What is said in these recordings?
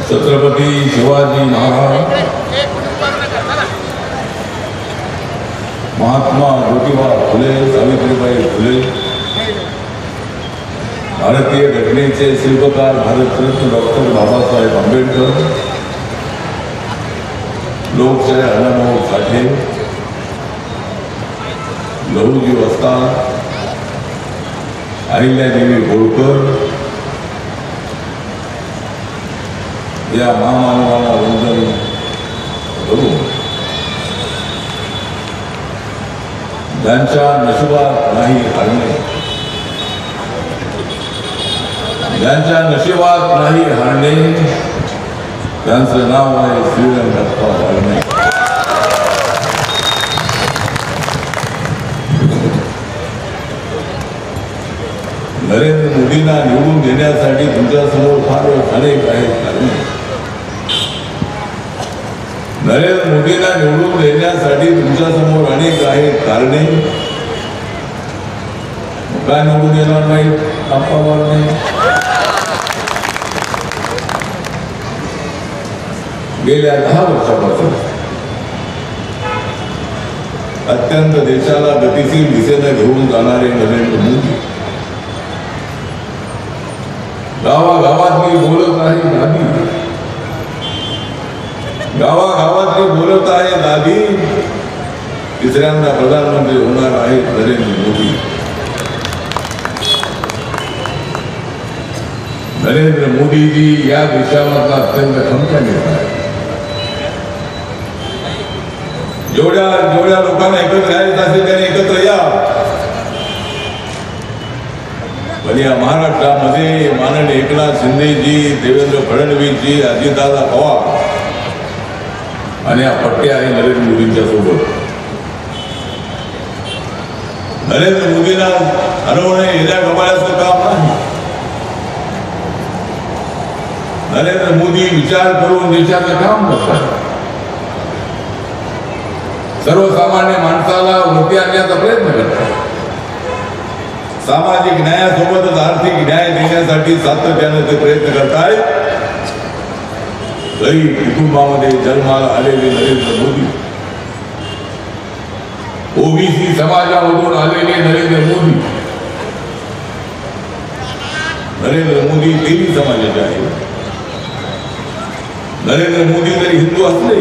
छत्रपती शिवाजी महाराज, महात्मा ज्योतिबा फुले, सावित्रीबाई फुले, भारतीय घटनेचे शिल्पकार भारतरत्न डॉक्टर बाबासाहेब आंबेडकर, लोकशाही अण्णाभाऊ साठे, लहुजी वस्ताद, अहिल्यादेवी होळकर या महामानवाला वंदन करून ज्यांच्या नशिबात नाही हारणे, ज्यांच्या नशिबात नाही हारणे, त्यांचं नाव आहे श्रीरंगप्पा वाळणे. नरेंद्र मोदींना निवडून देण्यासाठी तुमच्यासमोर फार अनेक आहेत कारणे. नरेंद्र मोदींना निवडून देण्यासाठी तुमच्यासमोर अनेक आहेत कारणे. काय निवडून येणार नाही? आप्पावर नाही. गेल्या 10 वर्षापासून अत्यंत देशाला गतिशील दिशेने घेऊन जाणारे नरेंद्र मोदी गावागावात मी बोलत आहे दादी, गावागावात मी बोलत आहे दादी, तिसऱ्यांदा प्रधानमंत्री होणार आहेत नरेंद्र मोदी. नरेंद्र मोदीजी या देशामधला अत्यंत खमक्या नेता आहे. जेवढ्या लोकांना एकत्र यायचं असेल त्याने एकत्र या. पण या महाराष्ट्रामध्ये माननीय एकनाथ शिंदेजी, देवेंद्र फडणवीसजी, अजितदादा पवार आणि या पट्ट्या आहे नरेंद्र मोदींच्या सोबत. नरेंद्र मोदींना हरवणे येण्या गमाळ्याचं काम नाही. नरेंद्र मोदी विचार करून देशाचं काम करतात. सर्वसामान्य माणसाला वरती आणण्याचा प्रयत्न करतात. सामाजिक न्यायासोबतच आर्थिक न्याय देण्यासाठी सातत्याने ते प्रयत्न करतायत. गरीब कुटुंबामध्ये जन्माला आलेले नरेंद्र मोदी, ओबीसी समाजामधून आलेले नरेंद्र मोदी, नरेंद्र मोदी तेली समाजाचे आहे. नरेंद्र मोदी जरी हिंदू असले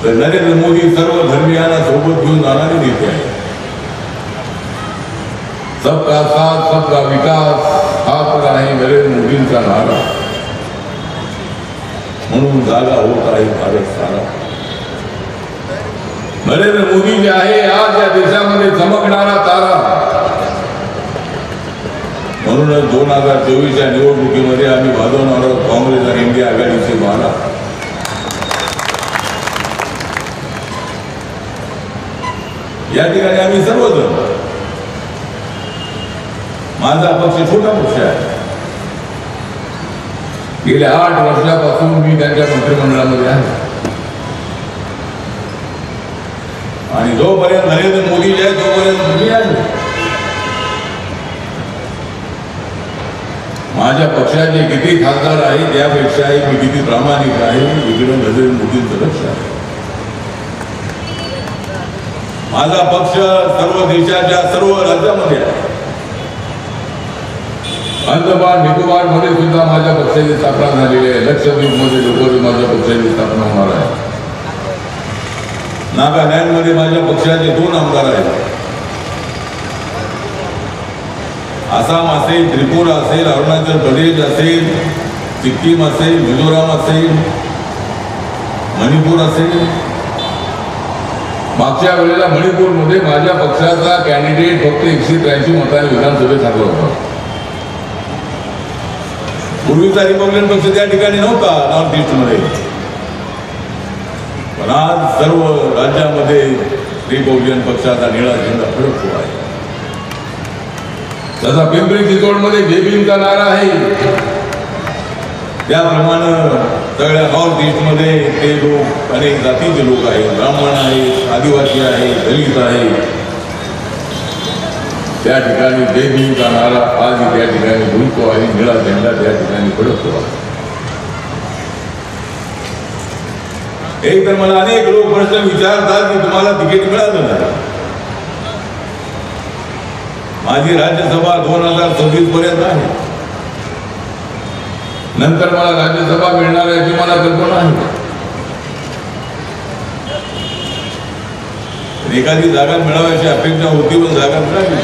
तर नरेंद्र मोदी सर्व धर्मीयांना सोबत घेऊन जाणारे नेते आहेत. सबका साथ सबका विकास हा तर आहे नरेंद्र मोदींचा नारा. म्हणून जागा होत आहे भारत सारा. नरेंद्र मोदी जे आहे आज या देशामध्ये चमकणारा तारा. म्हणूनच 2024च्या निवडणुकीमध्ये आम्ही वाजवणार आहोत काँग्रेस आणि इंडिया आघाडीचे माला. या ठिकाणी आम्ही सर्वजण, माझा पक्ष छोटा पक्ष आहे. गेल्या 8 वर्षापासून मी त्यांच्या मंत्रिमंडळामध्ये आहे आणि जोपर्यंत नरेंद्र मोदी आहे तोपर्यंत मी आहे. माझ्या पक्षाचे किती खासदार आहेत त्यापेक्षाही मी किती प्रामाणिक आहे इकडे नरेंद्र मोदींचं लक्ष आहे. माझा पक्ष सर्व देशाच्या सर्व राज्यामध्ये आहे. अंदमान निकोबार मध्ये सुद्धा माझ्या पक्षाची स्थापना झालेली आहे. लक्षद्वीप मध्ये लवकरच माझ्या पक्षाची स्थापना होणार आहे. नागालँड मध्ये माझ्या पक्षाचे 2 आमदार आहेत. आसाम असेल, त्रिपुरा असेल, अरुणाचल प्रदेश असेल, सिक्कीम असेल, मिझोराम असेल, मणिपूर असेल. मागच्या वेळेला मणिपूरमध्ये माझ्या पक्षाचा कॅन्डिडेट फक्त 183 मतांनी विधानसभेत हरला होता. पूर्वीचा रिपब्लिकन पक्ष त्या ठिकाणी नव्हता नॉर्थ ईस्ट मध्ये. पण आज सर्व राज्यामध्ये रिपब्लिकन पक्षाचा निळा झेंडा फडकतो आहे. जसा पिंपरी चिंचवडमध्ये जेबींचा नारा आहे त्याप्रमाणे सगळ्या नॉर्थ ईस्ट मध्ये ते लोक अनेक जातीचे लोक आहेत. ब्राह्मण आहेत, आदिवासी आहेत, दलित आहेत, त्या ठिकाणी जय भीमचा नारा आजही त्या ठिकाणी बोलतो आणि निळा झेंडा त्या ठिकाणी फडकतो. एक तर मला अनेक लोक प्रश्न विचारतात की तुम्हाला तिकीट मिळालं नाही. माझी राज्यसभा 2026 पर्यंत आहे. नंतर मला राज्यसभा मिळणार याची मला कल्पना आहे. एखादी जागा मिळावायची अपेक्षा होती पण जागा मिळाली.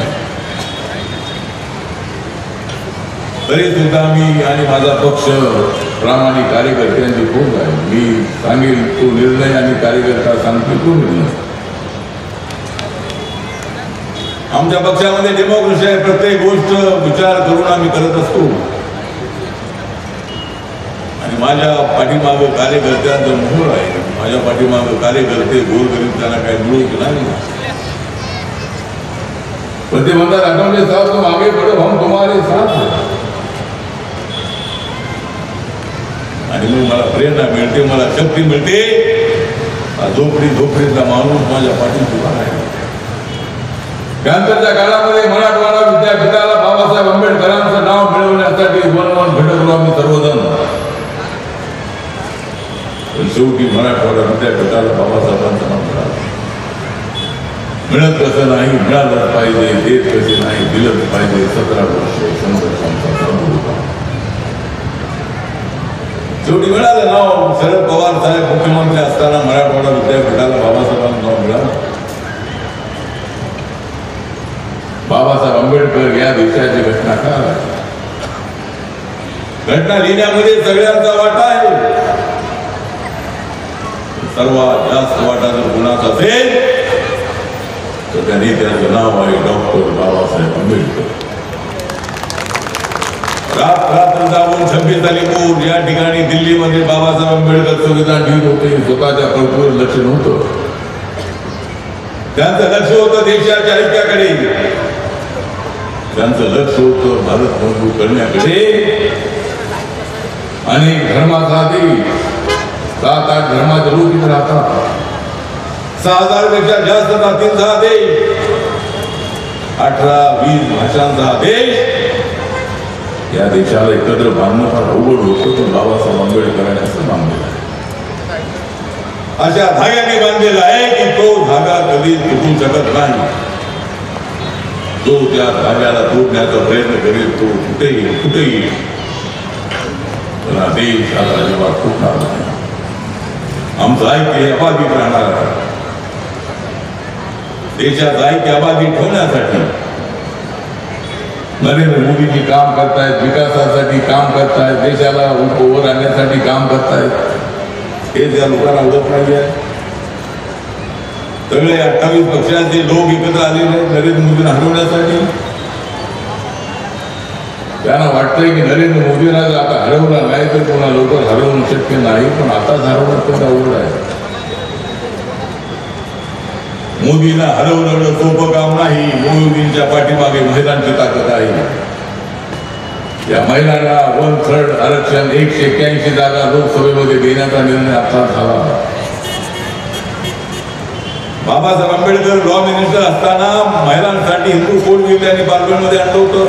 तरी सुद्धा मी आणि माझा पक्ष प्रामाणिक कार्यकर्त्यांची खूप आहे. मी सांगेल तो निर्णय आणि कार्यकर्ता सांगतील तो निर्णय. आमच्या पक्षामध्ये डेमोक्रेसी आहे. प्रत्येक गोष्ट विचार करून आम्ही करत असतो. आणि माझ्या पाठीमागं कार्यकर्त्यांचं मोहोळ आहे. माझ्या पाठीमागं कार्यकर्ते गोरगरीब त्यांना काही मिळू नाही. पण ते म्हणतात आठवले साहब तुम आगे बढ़ो हम तुम्हारे साथ हैं. आणि मग मला प्रेरणा मिळते, मला शक्ती मिळते. झोपडीतला माणूस माझ्या पाठीत उभा आहे. त्यानंतरच्या काळामध्ये मराठवाडा विद्यापीठाला बाबासाहेब आंबेडकरांचं नाव मिळवण्यासाठी वन भटकलो आम्ही सर्वजण. पण शेवटी मराठवाडा विद्यापीठाला बाबासाहेबांचं नाव मिळालं. मिळत कसं नाही, मिळालंच पाहिजे. देत कसे नाही, दिलंच पाहिजे. 17 वर्ष संघर्षांचा चालू होता. शेवटी मिळालं नाव. शरद पवार साहेब मुख्यमंत्री असताना मराठवाडा विद्यापीठाला बाबासाहेबांचं नाव मिळालं. बाबासाहेब आंबेडकर या देशाचे घटनाकार. घटना लिहिण्यामध्ये सगळ्यांचा वाटा आहे. सर्वात जास्त वाटा जर कुणाचा असेल तर त्या नेत्याचं नाव आहे डॉक्टर बाबासाहेब आंबेडकर. रात्र जाऊन 26 अलीपूर या ठिकाणी दिल्लीमध्ये बाबासाहेब आंबेडकर संविधान लिहित होते. स्वतःच्या कल्पनेवर लक्ष नव्हतं. त्यांचं लक्ष होतं देशाच्या ऐक्याकडे. त्यांचं लक्ष होतं भारत मजबूत करण्याकडे. अनेक धर्माचा देश, 7-8 धर्माचे लोक इथे राहतात. 6,000 पेक्षा जास्त जातींचा देश, 18-20 भाषांचा देश. या देशाला एकत्र बांधणं फार अवघड होतं. पण बाबासाहेब आंबेडकरांनी असं बांधलेलं आहे. अशा धाग्याने बांधलेला आहे की तो धागा कधी तुटू शकत नाही. जो त्या धाग्याला तोडण्याचा प्रयत्न करेल तो कुठेही पण देश आता अजिबात फुटणार नाही. आमचं ऐक्य अबाधित राहणार आहे. देशाचं ऐक्य अबाधित ठेवण्यासाठी नरेंद्र मोदीजी काम करतायत. विकासासाठी काम करतायत. देशाला उभं आणण्यासाठी काम करतायत. हे त्या लोकांना ओळख नाही आहे. सगळे 28 पक्षाचे लोक एकत्र आलेले आहेत नरेंद्र मोदींना हरवण्यासाठी. त्यांना वाटतंय की नरेंद्र मोदींना जर आता हरवलं नाही तर कोणा लवकर हरवणं शक्य नाही. पण आताच हरवणं तर अवघड आहे. मोदींना हरवणं सोपं काम नाही. मोदींच्या पाठीमागे महिलांची ताकद आहे. या महिलांना 1/3 आरक्षण 181 जागा लोकसभेमध्ये देण्याचा निर्णय आता झाला. बाबासाहेब आंबेडकर लॉ मिनिस्टर असताना महिलांसाठी हिंदू कोड बिल त्यांनी पार्लमेंटमध्ये आणलं होतं.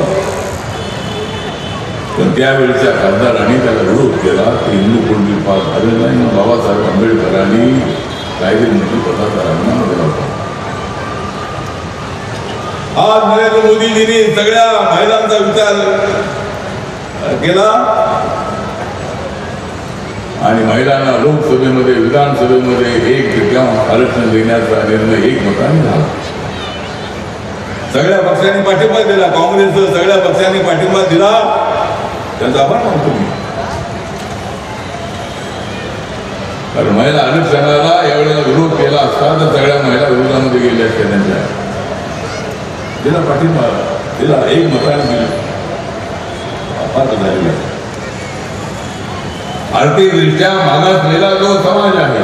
पण त्यावेळेच्या खासदारांनी त्याला विरोध केला की हिंदू कोड बिल पास झालं नाही. मग बाबासाहेब आंबेडकरांनी कायदे मंत्री पदाचा राजीनामा दिला होता. आज नरेंद्र मोदीजींनी सगळ्या महिलांचा विचार केला आणि महिलांना लोकसभेमध्ये विधानसभेमध्ये 1% आरक्षण देण्याचा निर्णय एकमताने झाला. सगळ्या पक्षांनी पाठिंबा दिला. काँग्रेसचं सगळ्या पक्षांनी पाठिंबा दिला. त्यांचा आभार मानतो मी. कारण महिला आरक्षणाला यावेळेला विरोध केला असता तर सगळ्या महिला विरोधामध्ये गेल्या असत्या. त्यांच्या दिला पाठिंबा दिला. एकमताने दिला. आभार झालेला. आर्थिकदृष्ट्या मागासलेला जो समाज आहे,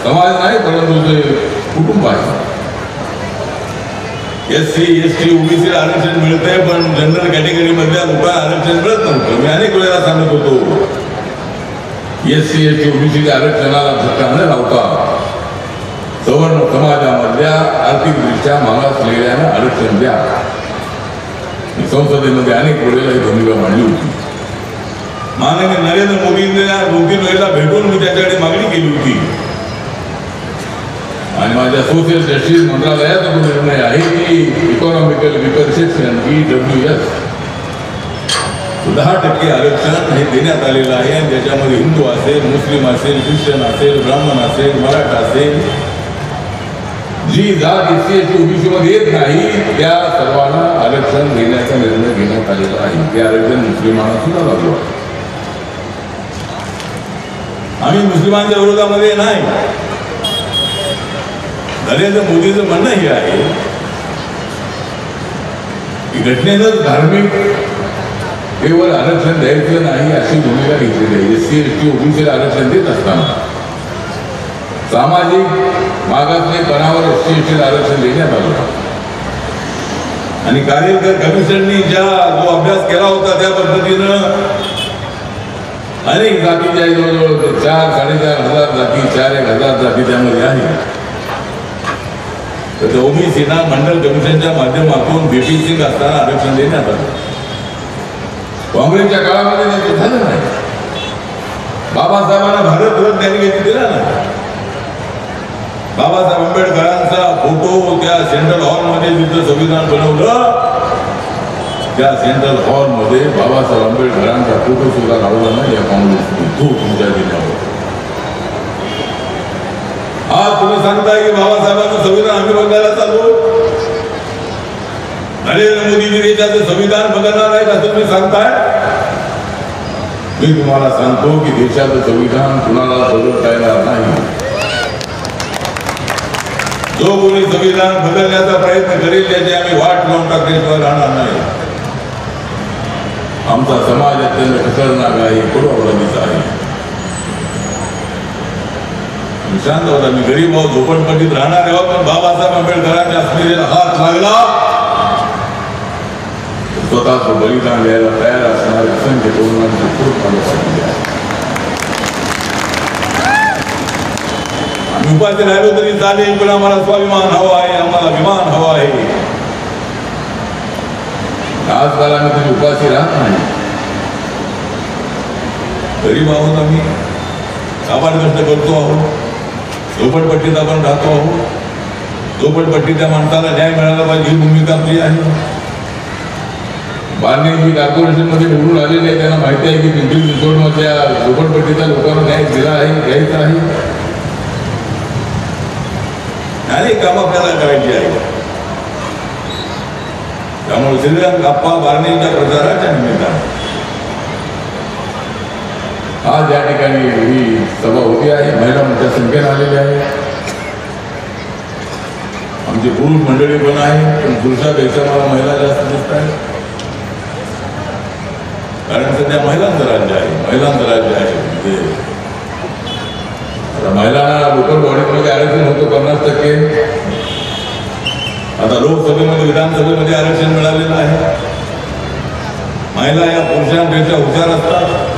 समाज नाही परंतु जे कुटुंब आहे, SC, ST, OBC आरक्षण मिळतंय पण जनरल कॅटेगरी मधल्या लोकांना आरक्षण मिळत नव्हतं. मी अनेक वेळेला सांगत होतो SC, ST, OBC आरक्षणाला धक्का न लावता सवर्ण समाजामधल्या आर्थिकदृष्ट्या मागासलेल्यानं आरक्षण द्या. संसदेमध्ये अनेक वेळेला ही भूमिका मांडली होती. माननीय नरेंद्र मोदींना 2-3 वेळेला भेटून मी त्याच्याकडे मागणी केली होती आणि माझ्या सोशल जस्टिस मंत्रालयाचा तो निर्णय आहे की इकॉनॉमिकल विकर सेक्शन EWS 10% आरक्षण हे देण्यात आलेलं आहे आणि त्याच्यामध्ये हिंदू असेल, मुस्लिम असेल, ख्रिश्चन असेल, ब्राह्मण असेल, मराठा असेल, जी जात SC/ST OBC मध्ये येत नाही त्या सर्वांना आरक्षण देण्याचा निर्णय घेण्यात आलेला आहे. ते आरक्षण मुस्लिमांना सुद्धा लागू आहे. आम्ही मुस्लिमांच्या विरोधामध्ये नाही. नरेंद्र मोदीचं म्हणणं हे आहे की घटनेनं धार्मिक केवळ आरक्षण द्यायचं नाही अशी भूमिका घेतलेली आहे. SC/ST OBC आरक्षण देत असताना सामाजिक मागासलेपणावर SC/ST आरक्षण देण्यात आलं आणि कार्यकर कमिशननी जो अभ्यास केला होता त्या पद्धतीनं अनेक जातीच्या जवळजवळ 4-4.5 हजार जाती, 4-1,000 जाती त्यामध्ये आहे. तर OBCना मंडल कमिशनच्या माध्यमातून BPC असताना आरक्षण देण्यात आलं. काँग्रेसच्या काळामध्ये ते झालं नाही. बाबासाहेबांना भारतरत्न त्यांनी काही दिला नाही. बाबासाहेब आंबेडकरांचा फोटो त्या सेंट्रल हॉलमध्ये जिथं संविधान बनवलं त्या सेंट्रल हॉलमध्ये बाबासाहेब आंबेडकरांचा फोटो सुद्धा लावला नाही या काँग्रेसने. तो तुमच्या जिल्ह्यावर आज तुम्ही सांगताय की बाबासाहेबांचं संविधान आम्ही बदलायला चालू. नरेंद्र मोदीजी देशाचं संविधान बदलणार आहेत असं तुम्ही सांगताय. मी तुम्हाला सांगतो की देशाचं संविधान कुणाला बदलता येणार नाही. जो कोणी संविधान बदलण्याचा प्रयत्न करेल त्याची आम्ही वाट लावून टाकल्याशिवाय राहणार नाही. आमचा समाज अत्यंत खतरनाक आहे, कडवडीचा आहे. शांत होता. मी गरीब आहोत, झोपडपट्टीत राहणार आहोत, पण बाबासाहेब आंबेडकरांच्या अस्मितेला हात लागला स्वतःच बलिदान द्यायला तयार असणारे असंख्य तरुणांचे खूप पाठीले आहे. आम्ही उपाशी राहिलो तरी चालेल, पण आम्हाला स्वाभिमान हवा आहे, आम्हाला विमान हवा आहे. आजकाल आम्ही तरी उपाशी राहत नाही. गरीब आहोत, आम्ही काबाड कष्ट करतो आहोत, झोपडपट्टीत आपण राहतो आहोत. झोपडपट्टीच्या माणसाला न्याय मिळाला पाहिजे ही भूमिका आपली आहे. बार्नेजी कॉर्पोरेशनमध्ये निवडून आलेले आहे, त्यांना माहिती आहे की पिंपरी चिंचवडमधल्या झोपडपट्टीच्या लोकांना न्याय दिला आहे, घ्यायचा आहे. अनेक काम आपल्याला करायची आहे. त्यामुळे श्रीराम आप्पा बार्नेच्या प्रचाराच्या निमित्तानं आज या ठिकाणी ही सभा होती आहे. महिला मोठ्या संख्येने आलेल्या आहेत. आमची पुरुष मंडळी पण आहे, पण पुरुषापेक्षा मला महिला जास्त दिसत आहेत. कारण सध्या महिलांचं राज्य आहे, महिलांचं राज्य आहे. म्हणजे आता महिलांना लोकल बॉडीमध्ये आरक्षण होतं 50%. आता लोकसभेमध्ये विधानसभेमध्ये आरक्षण मिळालेलं आहे. महिला या पुरुषांपेक्षा हुशार असतात.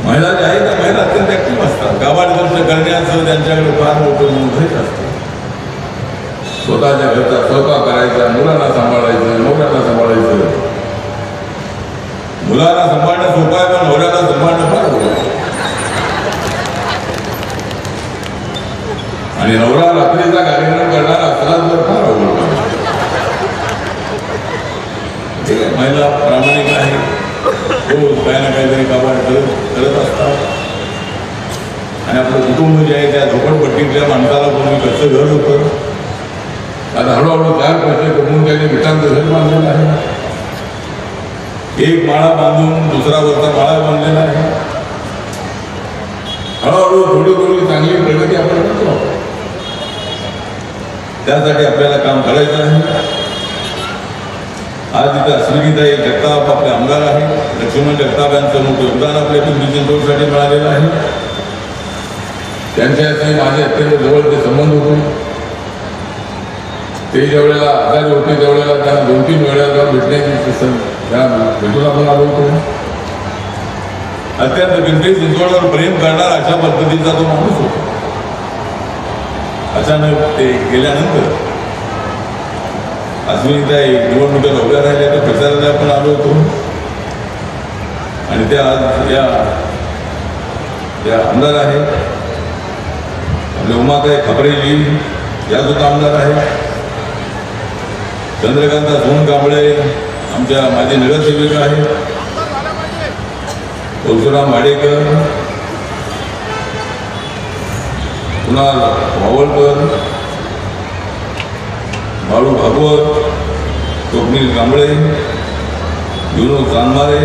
महिला ज्या आहेत त्या महिला अत्यंत ऍक्टिव्ह असतात. गावात कष्ट करण्याचं त्यांच्याकडे फार मोठं मुद्दे असतं. स्वतःच्या घरचा स्वयंपाक करायचा, मुलांना सांभाळायचं, नवऱ्याला सांभाळायचं. मुलांना सांभाळणं सोपं आहे, पण नवऱ्याला सांभाळणं फार अवघड आहे. आणि नवरा रात्रीचा कार्यक्रम करणारा असला तर फार अवघड आहे. ठीक आहे, महिला प्रामाणिक आहे, काही ना काहीतरी काबाड करत असतात. आणि आपलं कुटुंब जे आहे त्या झोपडपट्टीतल्या माणसाला कोणी कसं घर होतं. आता हळूहळू 4 पैसे कमवून त्याने विटांचं घर बांधलेलं आहे. एक माळा बांधून दुसरा वरचा माळा बांधलेला आहे. हळूहळू थोडी थोडी चांगली प्रगती आपण करतो. त्यासाठी आपल्याला काम करायचं आहे. आज इथं अस्मिताई जगताप आपले आमदार आहे. लक्ष्मण जगताप यांचं मोठं योगदान आपल्या पिंपरी चिंचवडसाठी मिळालेलं आहे. त्यांच्याशी माझे अत्यंत जवळचे संबंध होते. ते ज्यावेळेला आजारी होते त्यावेळेला त्यांना 2-3 वेळा जाऊन भेटण्याची त्यांना भेटून आपण आलो होतो. अत्यंत पिंपरी चिंचवडवर प्रेम करणारा अशा पद्धतीचा तो माणूस होता. अचानक ते गेल्यानंतर अश्विनीताई निवडणुकीला उभ्या राहिल्या, तर प्रचाराला आपण आलो होतो. आणि त्या आज या आमदार आहेत, आपले उमाताई खपरेजी या सुद्धा आमदार आहेत. चंद्रकांता सोनकांबळे आमच्या माजी नगरसेविका आहेत. परशुराम वाडेकर, कुणाल वावळकर, बाळू भागवत, स्वप्नील कांबळे, विनोद चांदमारे,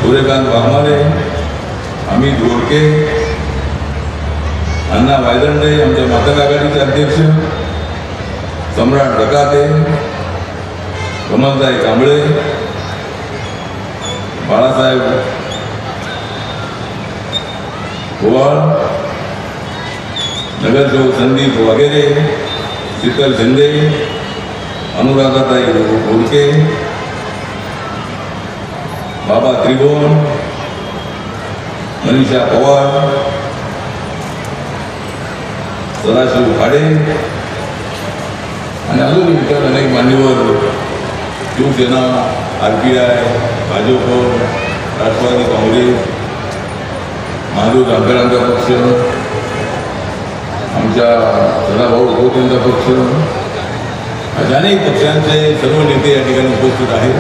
सूर्यकांत वाघमारे, अमित गोडके, अण्णा वायदंडे आमच्या मातंग आघाडीचे अध्यक्ष, सम्राट डकाते, कमलताई कांबळे, बाळासाहेब गोवाळ, नगरसेवक संदीप वगैरे, शीतल शिंदे, अनुराधाताई गोडके, बाबा त्रिभुवन, मनीषा पवार, सदाशिव खाडे आणि अजून इतर अनेक मान्यवर, शिवसेना, RPI, भाजप, राष्ट्रवादी काँग्रेस, महादेव जानकरांचा पक्ष, आमच्या सदाभाऊ खोतेंचा पक्ष, अशा अनेक पक्षांचे सर्व नेते या ठिकाणी उपस्थित आहेत.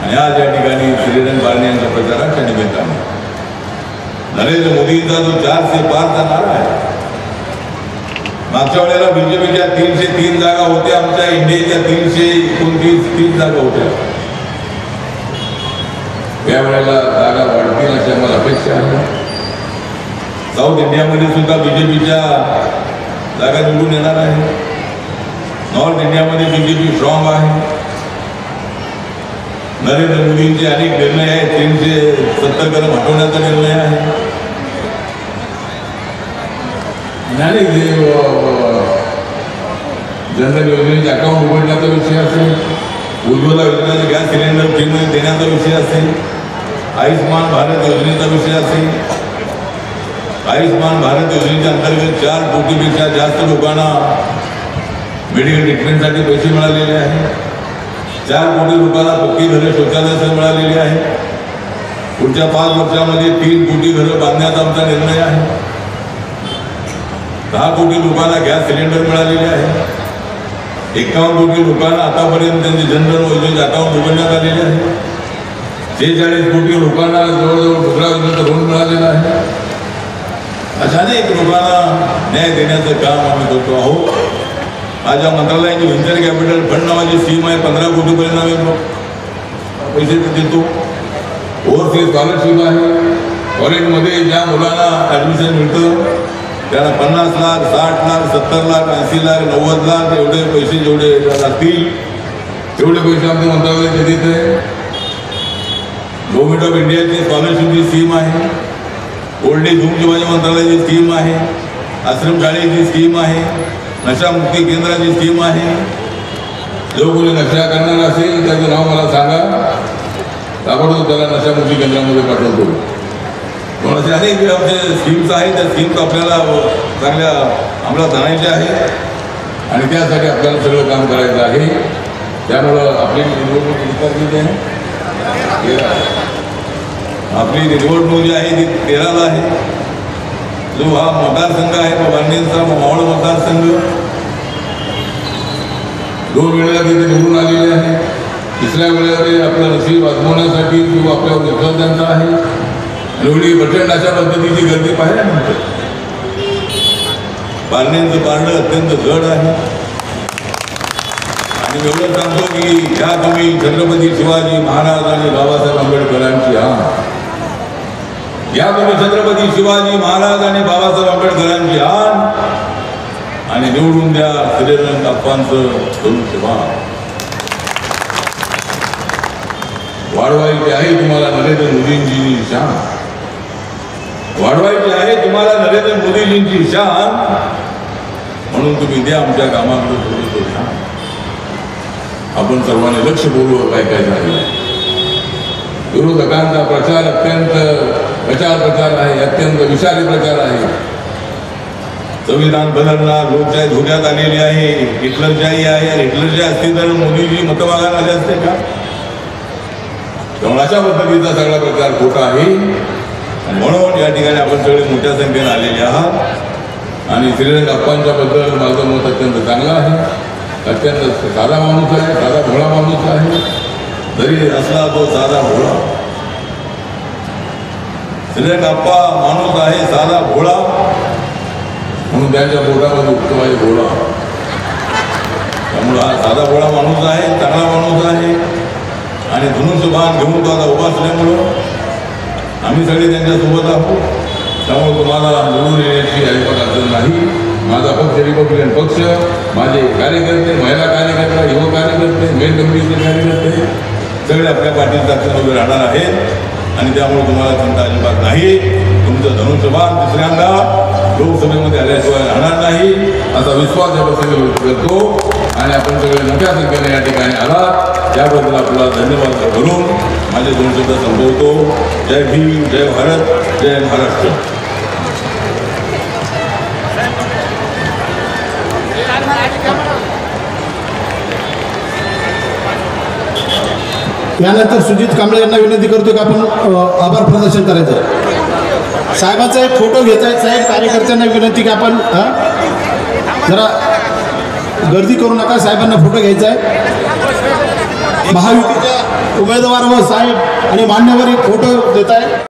आणि आज या ठिकाणी श्रीरंग बारणे यांच्या प्रचाराच्या निमित्ताने नरेंद्र मोदींचा जो 4 से पारचा नारा आहे, मागच्या वेळेला बीजेपीच्या 303 जागा होत्या, आमच्या इंडियाच्या 329 जागा होत्या. यावेळेला जागा वाढतील अशी आम्हाला अपेक्षा आहे. साऊथ इंडियामध्ये सुद्धा बीजेपीच्या जागा निवडून येणार आहे. नॉर्थ इंडियामध्ये बीजेपी स्ट्रॉंग आहे. नरेंद्र मोदींचे अनेक निर्णय आहेत. 370 कलम हटवण्याचा निर्णय आहे. अनेक जनधन योजनेचे अकाउंट उघडण्याचा विषय असेल, उज्ज्वला योजनेचे गॅस सिलेंडर फ्रीमध्ये देण्याचा विषय असेल, आयुष्मान भारत योजनेचा विषय असेल. आयुष्मान भारत योजनेच्या अंतर्गत 4 कोटीपेक्षा जास्त लोकांना मेडिकल ट्रीटमेंटसाठी पैसे मिळालेले आहेत. 4 कोटी लोकांना पक्की घरं शौचालयासह मिळालेली आहे. पुढच्या 5 वर्षामध्ये 3 कोटी घरं बांधण्याचा आमचा निर्णय आहे. 10 कोटी लोकांना गॅस सिलेंडर मिळालेले आहे. 51 कोटी लोकांना आतापर्यंत त्यांचे जनधन योजनेचे अकाउंट उघडण्यात आलेले आहे. 46 कोटी लोकांना जवळजवळ मुद्रा योजनेचं ऋण मिळालेलं आहे. अशा अनेक लोकांना न्याय देण्याचं काम आम्ही करतो आहोत. माझ्या मंत्रालयाची व्हेंचर कॅपिटल फंड नावाची स्कीम आहे. 15 कोटीपर्यंत आम्ही पैसे देतो. ओव्हरसीज स्कॉलरशिप आहे. कॉलेजमध्ये ज्या मुलांना ॲडमिशन मिळतं त्याला 50 लाख, 60 लाख, 70 लाख, 80 लाख, 90 लाख एवढे पैसे जेवढे लागतील तेवढे पैसे आमच्या मंत्रालयाचे देत आहे. गव्हर्नमेंट ऑफ इंडियाची स्कॉलरशिपची स्कीम आहे. ओल्ड एज होमची माझ्या मंत्रालयाची स्कीम आहे. आश्रमशाळेची स्कीम आहे. नशामुक्ती केंद्राची स्कीम आहे. जो कोणी नशा करणार असेल त्याचं नाव मला सांगा, ताबडतोब त्याला नशामुक्ती केंद्रामध्ये पाठवतो. म्हणून असे अनेक आमचे स्कीम्स आहेत. त्या स्कीम्स आपल्याला चांगल्या अंमलात आणायच्या आहेत आणि त्यासाठी आपल्याला सगळं काम करायचं आहे. त्यामुळं आपली निवडणूक विचारली आहे. आपली निवडणूक जी आहे ती 13ला आहे. जो हा मतदारसंघ आहे तो बांधणीचा मावळ मतदारसंघ 2 वेळेला तिथे निवडून आलेले आहे. 3ऱ्या वेळेला ते आपलं नशीब आजमावण्यासाठी किंवा आपल्यावर विश्वास त्यांचा आहे. एवढी प्रचंड अशा पद्धतीची गर्दी पाहायला मिळते. बांधणीचं पारडं अत्यंत जड आहे. आणि एवढं सांगतो की ह्या तुम्ही छत्रपती शिवाजी महाराज आणि बाबासाहेब आंबेडकरांची या तुम्ही छत्रपती शिवाजी महाराज आणि बाबासाहेब आंबेडकरांची आणि निवडून द्या श्रीरंग अप्पांचं धनुष्यबाण. वाढवायची आहे तुम्हाला नरेंद्र मोदींची शान. वाढवायची आहे तुम्हाला नरेंद्र मोदीजींची शान. म्हणून तुम्ही द्या आमच्या कामाकडे थोडं ध्यान. आपण सर्वांनी लक्ष बोलू काय काय झालेलं आहे. विरोधकांचा प्रचार प्रचार आहे, अत्यंत विषारी प्रचार आहे. संविधान बदलणार, लोकशाही धोक्यात आलेली आहे, हिटलरशाही आहे. हिटलरशाही असती तर मोदीजी मतं मागायला आले असते का? त्यामुळे अशा पद्धतीचा सगळा प्रचार खोटा आहे. म्हणून या ठिकाणी आपण सगळे मोठ्या संख्येने आलेले आहात. आणि श्रीरंग अप्पांच्या बद्दल माझं मत अत्यंत चांगलं आहे. अत्यंत साधा माणूस आहे, साधा भोळा माणूस आहे. जरी असला तो साधा भोळा, श्रीरंग अप्पा माणूस आहे साधा भोळा, म्हणून त्यांच्या पोटामध्ये उठतो आहे भोळा. त्यामुळं हा साधा भोळा माणूस आहे, चांगला माणूस आहे. आणि धनुष्यबाण घेऊन तो आता उभा असल्यामुळं आम्ही सगळे त्यांच्यासोबत आहोत. त्यामुळे तुम्हाला निवडून येण्याची अजिबात अडचण नाही. माझा पक्ष रिपब्लिकन पक्ष, माझे कार्यकर्ते, महिला कार्यकर्ता, युवक कार्यकर्ते, मेन कमिटीचे कार्यकर्ते सगळे आपल्या पाठीत दाखवून उभे राहणार आहेत. आणि त्यामुळे तुम्हाला चिंता अजिबात नाही. तुमचं धनुष्यबाण तिसऱ्यांदा लोकसभेमध्ये आल्याशिवाय राहणार नाही असा विश्वास या प्रसंगी व्यक्त करतो. आणि आपण सगळे मोठ्या संख्येने या ठिकाणी आलात त्याबद्दल आपल्याला धन्यवाद करून माझे 2 शब्द संपवतो. जय भीम, जय भारत, जय महाराष्ट्र. यानंतर सुजित कांबळे यांना विनंती करतो की आपण आभार प्रदर्शन करायचं. साहेबांचा एक फोटो घ्यायचा आहे. साहेब, कार्यकर्त्यांना विनंती की आपण जरा गर्दी करू नका. साहेबांना फोटो घ्यायचा आहे. महायुतीच्या उमेदवार व साहेब आणि मान्यवर एक फोटो देत आहे.